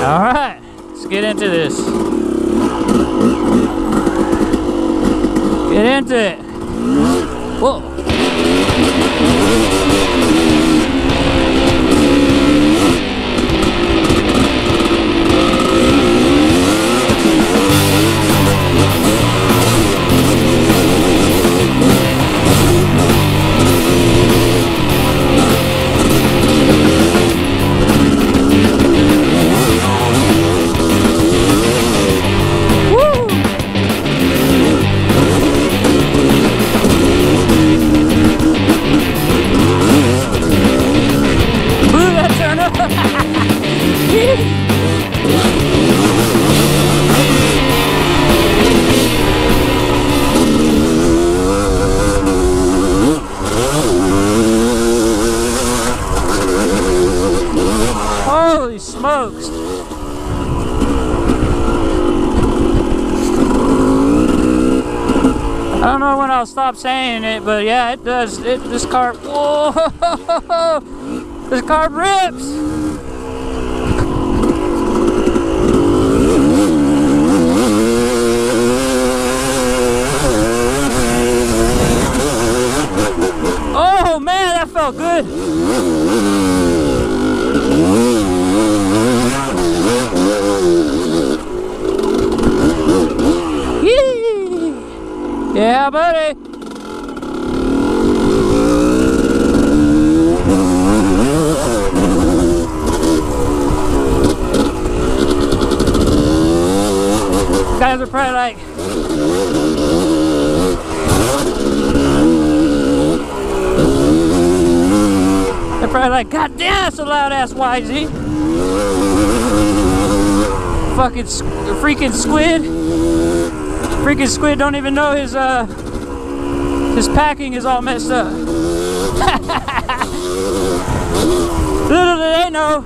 All right, let's get into this. Get into it. Whoa. Holy smokes! I don't know when I'll stop saying it, but yeah, it does. This carb, whoa! This carb rips! Oh man, that felt good! Yeah, buddy. Guys are probably like, they're probably like, God damn, that's a loud ass YZ. Fucking freaking squid. Freaking squid don't even know his packing is all messed up. Little do they know.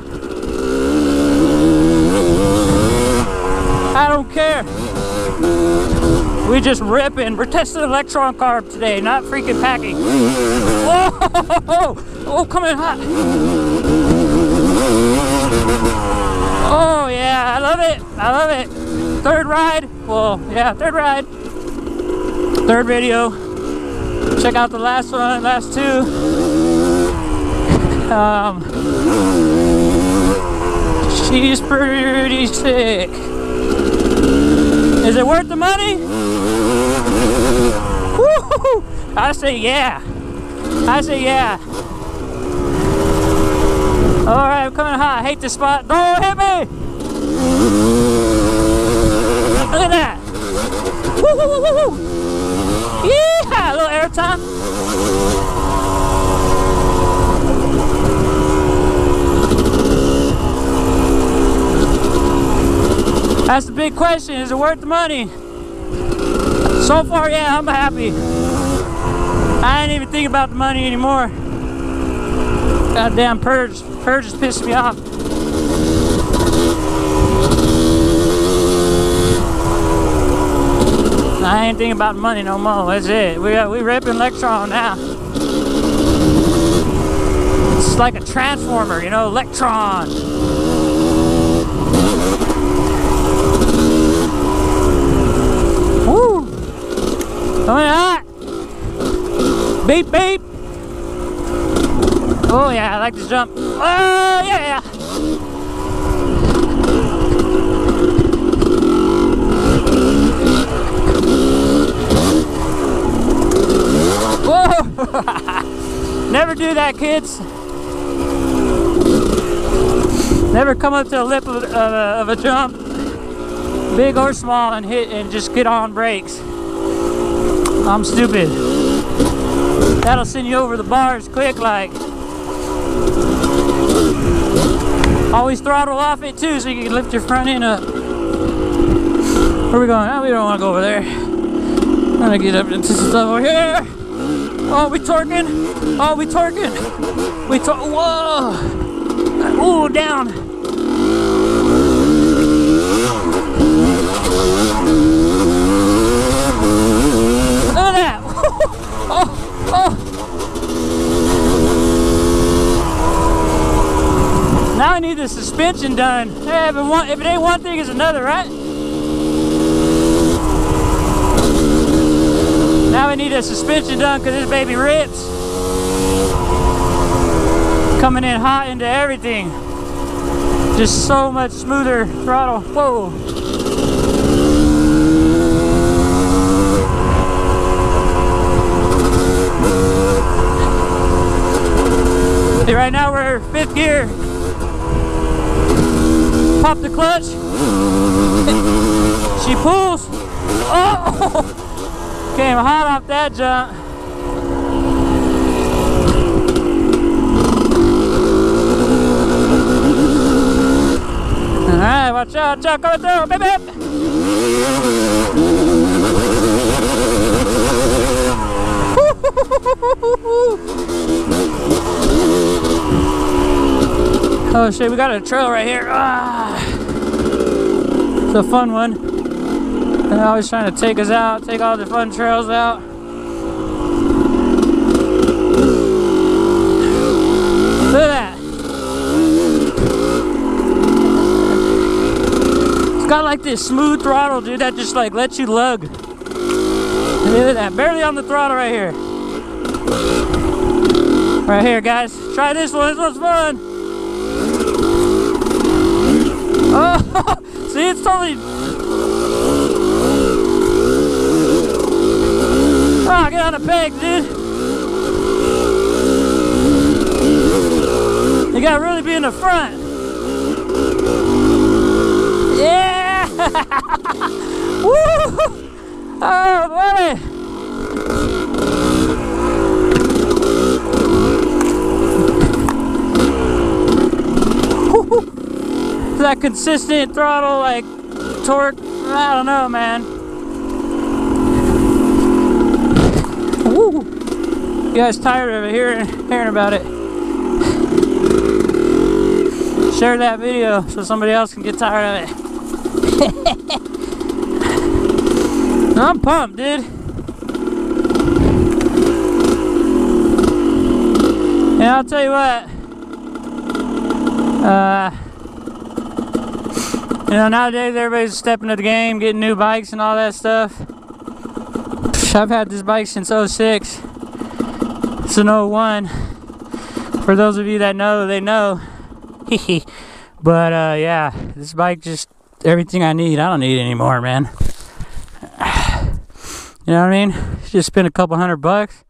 I don't care. We just ripping. We're testing Lectron Carb today, not freaking packing. Whoa! Oh, coming hot. Oh yeah, I love it. I love it. Third ride. Well, yeah, third ride. Third video. Check out the last one, last two. She's pretty sick. Is it worth the money? Woo! I say yeah. I say yeah. Alright, I'm coming hot. I hate this spot. Don't hit me! Look at that! Woo, woo, woo, woo, woo. Yeah! A little air time. That's the big question. Is it worth the money? So far, yeah, I'm happy. I ain't even thinking about the money anymore. Goddamn purge. Purge is pissing me off. I ain't thinking about money no more. That's it. We ripping Lectron now. It's like a transformer, you know, Lectron. Woo! Coming hot. Beep beep. Oh yeah, I like to jump. Oh yeah. Whoa! Never do that, kids. Never come up to the lip of a jump, big or small, and hit and just get on brakes. I'm stupid. That'll send you over the bars quick, like. Always throttle off it too, so you can lift your front end up. Where are we going? Oh, we don't want to go over there. I'm gonna get up into some stuff over here. Oh, we torquing. Oh, we torquing. We torque. Whoa. Ooh, down. Look at that. Oh, oh. Now I need the suspension. suspension done. Hey, if it ain't one thing, it's another, right? Now we need a suspension done because this baby rips. Coming in hot into everything. Just so much smoother throttle. Whoa. Hey, right now we're 5th gear. Pop the clutch. She pulls. Oh! Came hot off that jump. Alright, watch out, coming through, baby! Oh shit, we got a trail right here. Ah. It's a fun one. They're always trying to take us out, take all the fun trails out. Look at that. It's got like this smooth throttle, dude, that just like lets you lug. Look at that, barely on the throttle right here. Right here, guys. Try this one, this one's fun. Oh, see, it's totally... Oh, get on the pegs, dude. You gotta really be in the front. Yeah! Woo! Oh, buddy! That consistent throttle, like torque, I don't know, man. Woo. You guys tired of it, hearing about it? Share that video so somebody else can get tired of it. I'm pumped, dude. And I'll tell you what. You know, nowadays everybody's stepping to the game, getting new bikes and all that stuff. I've had this bike since 06. It's an 01. For those of you that know, they know. But yeah, this bike just everything I need. I don't need anymore, man. You know what I mean? Just spend a couple $100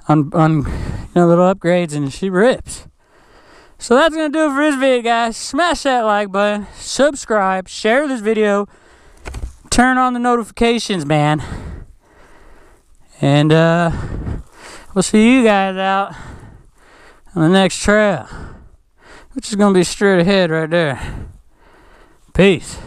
on little upgrades and she rips. So that's going to do it for this video, guys. Smash that like button, subscribe, share this video, turn on the notifications, man. And we'll see you guys out on the next trail, which is going to be straight ahead right there. Peace.